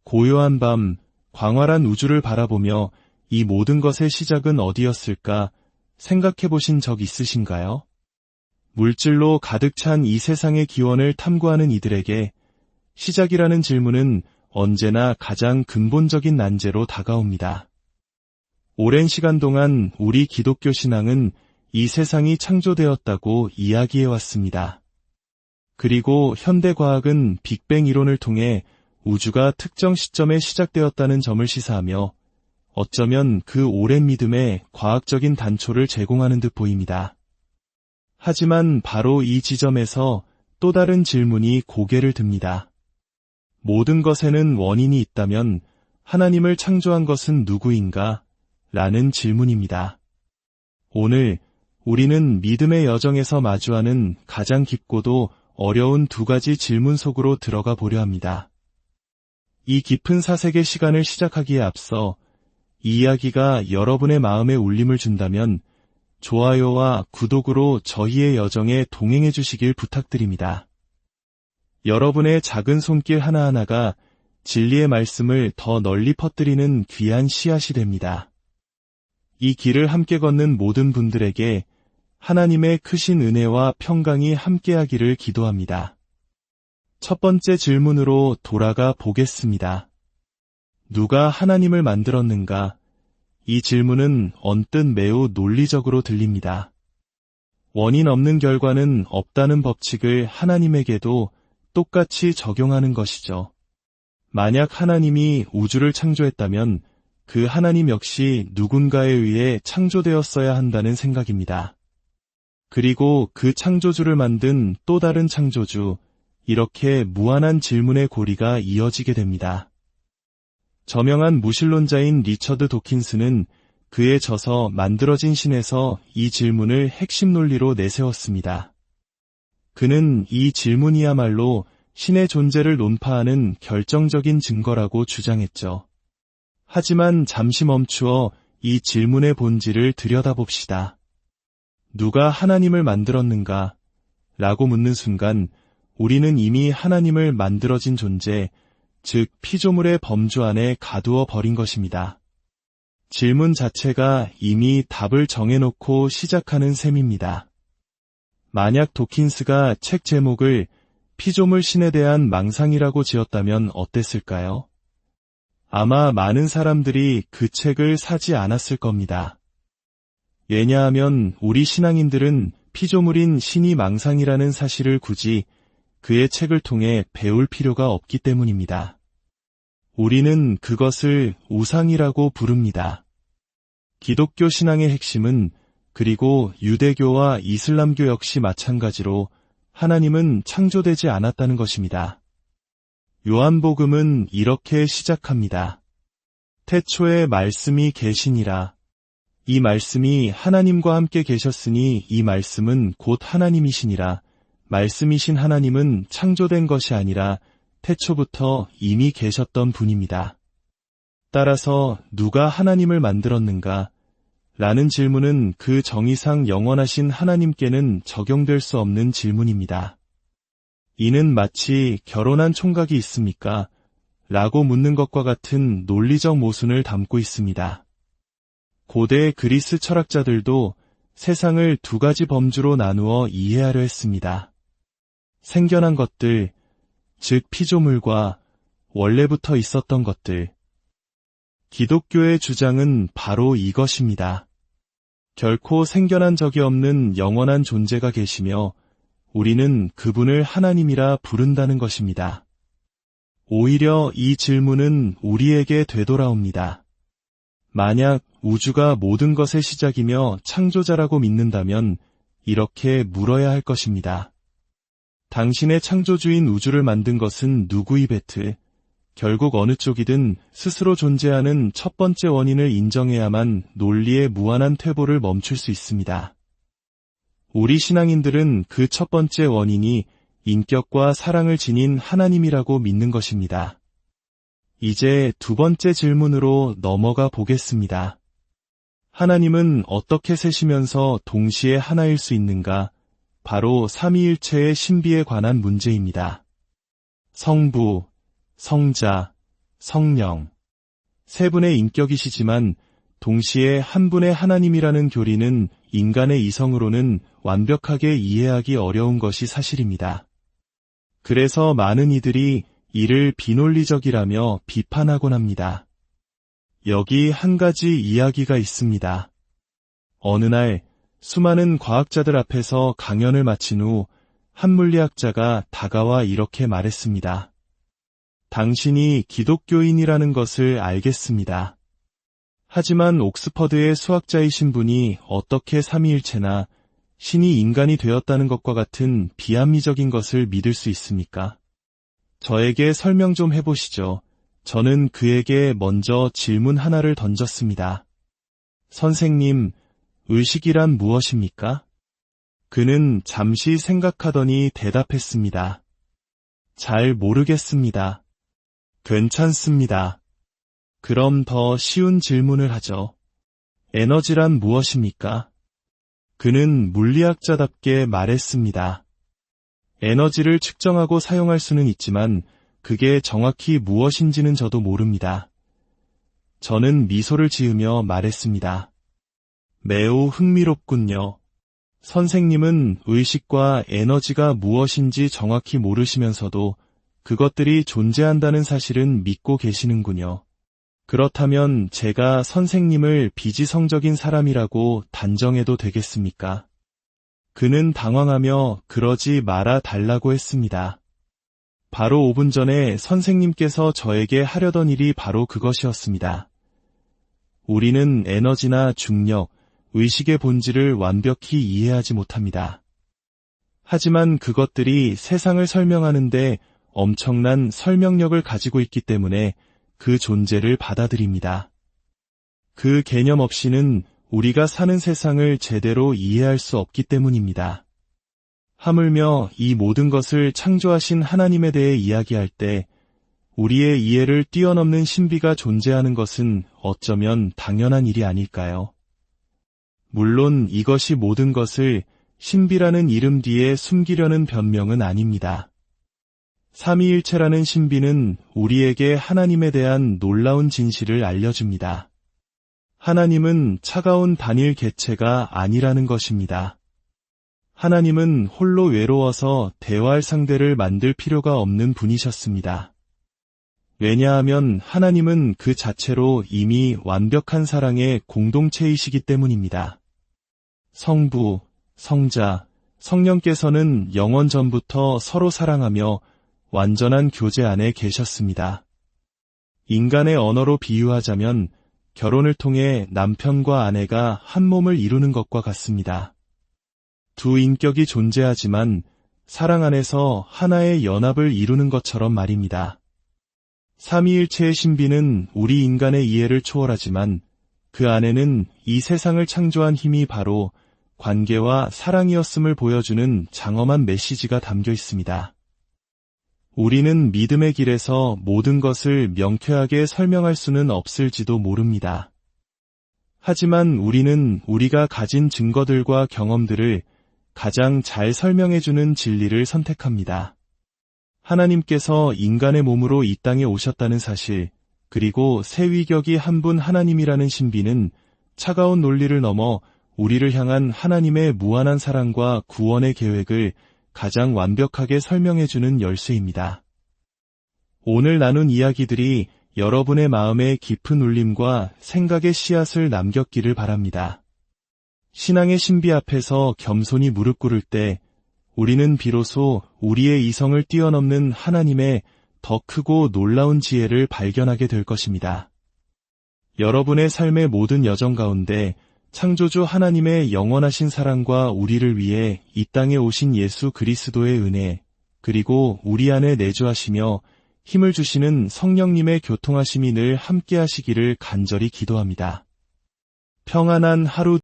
고요한 밤, 광활한 우주를 바라보며 이 모든 것의 시작은 어디였을까 생각해 보신 적 있으신가요? 물질로 가득 찬 이 세상의 기원을 탐구하는 이들에게 시작이라는 질문은 언제나 가장 근본적인 난제로 다가옵니다. 오랜 시간 동안 우리 기독교 신앙은 이 세상이 창조되었다고 이야기해왔습니다. 그리고 현대과학은 빅뱅 이론을 통해 우주가 특정 시점에 시작되었다는 점을 시사하며 어쩌면 그 오랜 믿음에 과학적인 단초를 제공하는 듯 보입니다. 하지만 바로 이 지점에서 또 다른 질문이 고개를 듭니다. 모든 것에는 원인이 있다면 하나님을 창조한 것은 누구인가? 라는 질문입니다. 오늘 우리는 믿음의 여정에서 마주하는 가장 깊고도 어려운 두 가지 질문 속으로 들어가 보려 합니다. 이 깊은 사색의 시간을 시작하기에 앞서 이 이야기가 여러분의 마음에 울림을 준다면 좋아요와 구독으로 저희의 여정에 동행해 주시길 부탁드립니다. 여러분의 작은 손길 하나하나가 진리의 말씀을 더 널리 퍼뜨리는 귀한 씨앗이 됩니다. 이 길을 함께 걷는 모든 분들에게 하나님의 크신 은혜와 평강이 함께하기를 기도합니다. 첫 번째 질문으로 돌아가 보겠습니다. 누가 하나님을 만들었는가? 이 질문은 언뜻 매우 논리적으로 들립니다. 원인 없는 결과는 없다는 법칙을 하나님에게도 똑같이 적용하는 것이죠. 만약 하나님이 우주를 창조했다면 그 하나님 역시 누군가에 의해 창조되었어야 한다는 생각입니다. 그리고 그 창조주를 만든 또 다른 창조주, 이렇게 무한한 질문의 고리가 이어지게 됩니다. 저명한 무신론자인 리처드 도킨스는 그의 저서 만들어진 신에서 이 질문을 핵심 논리로 내세웠습니다. 그는 이 질문이야말로 신의 존재를 논파하는 결정적인 증거라고 주장했죠. 하지만 잠시 멈추어 이 질문의 본질을 들여다봅시다. 누가 하나님을 만들었는가? 라고 묻는 순간 우리는 이미 하나님을 만들어진 존재, 즉 피조물의 범주 안에 가두어 버린 것입니다. 질문 자체가 이미 답을 정해놓고 시작하는 셈입니다. 만약 도킨스가 책 제목을 피조물 신에 대한 망상이라고 지었다면 어땠을까요? 아마 많은 사람들이 그 책을 사지 않았을 겁니다. 왜냐하면 우리 신앙인들은 피조물인 신이 망상이라는 사실을 굳이 그의 책을 통해 배울 필요가 없기 때문입니다. 우리는 그것을 우상이라고 부릅니다. 기독교 신앙의 핵심은, 그리고 유대교와 이슬람교 역시 마찬가지로 하나님은 창조되지 않았다는 것입니다. 요한복음은 이렇게 시작합니다. 태초에 말씀이 계시니라. 이 말씀이 하나님과 함께 계셨으니 이 말씀은 곧 하나님이시니라. 말씀이신 하나님은 창조된 것이 아니라 태초부터 이미 계셨던 분입니다. 따라서 누가 하나님을 만들었는가? 라는 질문은 그 정의상 영원하신 하나님께는 적용될 수 없는 질문입니다. 이는 마치 결혼한 총각이 있습니까? 라고 묻는 것과 같은 논리적 모순을 담고 있습니다. 고대 그리스 철학자들도 세상을 두 가지 범주로 나누어 이해하려 했습니다. 생겨난 것들, 즉 피조물과 원래부터 있었던 것들. 기독교의 주장은 바로 이것입니다. 결코 생겨난 적이 없는 영원한 존재가 계시며 우리는 그분을 하나님이라 부른다는 것입니다. 오히려 이 질문은 우리에게 되돌아옵니다. 만약 우주가 모든 것의 시작이며 창조자라고 믿는다면 이렇게 물어야 할 것입니다. 당신의 창조주인 우주를 만든 것은 누구이 베트? 결국 어느 쪽이든 스스로 존재하는 첫 번째 원인을 인정해야만 논리의 무한한 퇴보를 멈출 수 있습니다. 우리 신앙인들은 그 첫 번째 원인이 인격과 사랑을 지닌 하나님이라고 믿는 것입니다. 이제 두 번째 질문으로 넘어가 보겠습니다. 하나님은 어떻게 세시면서 동시에 하나일 수 있는가? 바로 삼위일체의 신비에 관한 문제입니다. 성부, 성자, 성령. 세 분의 인격이시지만 동시에 한 분의 하나님이라는 교리는 인간의 이성으로는 완벽하게 이해하기 어려운 것이 사실입니다. 그래서 많은 이들이 이를 비논리적이라며 비판하곤 합니다. 여기 한 가지 이야기가 있습니다. 어느 날 수많은 과학자들 앞에서 강연을 마친 후 한 물리학자가 다가와 이렇게 말했습니다. 당신이 기독교인이라는 것을 알겠습니다. 하지만 옥스퍼드의 수학자이신 분이 어떻게 삼위일체나 신이 인간이 되었다는 것과 같은 비합리적인 것을 믿을 수 있습니까? 저에게 설명 좀 해보시죠. 저는 그에게 먼저 질문 하나를 던졌습니다. 선생님, 의식이란 무엇입니까? 그는 잠시 생각하더니 대답했습니다. 잘 모르겠습니다. 괜찮습니다. 그럼 더 쉬운 질문을 하죠. 에너지란 무엇입니까? 그는 물리학자답게 말했습니다. 에너지를 측정하고 사용할 수는 있지만 그게 정확히 무엇인지는 저도 모릅니다. 저는 미소를 지으며 말했습니다. 매우 흥미롭군요. 선생님은 의식과 에너지가 무엇인지 정확히 모르시면서도 그것들이 존재한다는 사실은 믿고 계시는군요. 그렇다면 제가 선생님을 비지성적인 사람이라고 단정해도 되겠습니까? 그는 당황하며 그러지 말아 달라고 했습니다. 바로 5분 전에 선생님께서 저에게 하려던 일이 바로 그것이었습니다. 우리는 에너지나 중력, 의식의 본질을 완벽히 이해하지 못합니다. 하지만 그것들이 세상을 설명하는데 엄청난 설명력을 가지고 있기 때문에 그 존재를 받아들입니다. 그 개념 없이는 우리가 사는 세상을 제대로 이해할 수 없기 때문입니다. 하물며 이 모든 것을 창조하신 하나님에 대해 이야기할 때 우리의 이해를 뛰어넘는 신비가 존재하는 것은 어쩌면 당연한 일이 아닐까요? 물론 이것이 모든 것을 신비라는 이름 뒤에 숨기려는 변명은 아닙니다. 삼위일체라는 신비는 우리에게 하나님에 대한 놀라운 진실을 알려줍니다. 하나님은 차가운 단일 개체가 아니라는 것입니다. 하나님은 홀로 외로워서 대화할 상대를 만들 필요가 없는 분이셨습니다. 왜냐하면 하나님은 그 자체로 이미 완벽한 사랑의 공동체이시기 때문입니다. 성부, 성자, 성령께서는 영원 전부터 서로 사랑하며 완전한 교제 안에 계셨습니다. 인간의 언어로 비유하자면 결혼을 통해 남편과 아내가 한 몸을 이루는 것과 같습니다. 두 인격이 존재하지만 사랑 안에서 하나의 연합을 이루는 것처럼 말입니다. 삼위일체의 신비는 우리 인간의 이해를 초월하지만 그 안에는 이 세상을 창조한 힘이 바로 관계와 사랑이었음을 보여주는 장엄한 메시지가 담겨 있습니다. 우리는 믿음의 길에서 모든 것을 명쾌하게 설명할 수는 없을지도 모릅니다. 하지만 우리는 우리가 가진 증거들과 경험들을 가장 잘 설명해주는 진리를 선택합니다. 하나님께서 인간의 몸으로 이 땅에 오셨다는 사실, 그리고 세위격이 한 분 하나님이라는 신비는 차가운 논리를 넘어 우리를 향한 하나님의 무한한 사랑과 구원의 계획을 가장 완벽하게 설명해주는 열쇠입니다. 오늘 나눈 이야기들이 여러분의 마음에 깊은 울림과 생각의 씨앗을 남겼기를 바랍니다. 신앙의 신비 앞에서 겸손히 무릎 꿇을 때 우리는 비로소 우리의 이성을 뛰어넘는 하나님의 더 크고 놀라운 지혜를 발견하게 될 것입니다. 여러분의 삶의 모든 여정 가운데 창조주 하나님의 영원하신 사랑과 우리를 위해 이 땅에 오신 예수 그리스도의 은혜, 그리고 우리 안에 내주하시며 힘을 주시는 성령님의 교통하심이 늘 함께 하시기를 간절히 기도합니다. 평안한 하루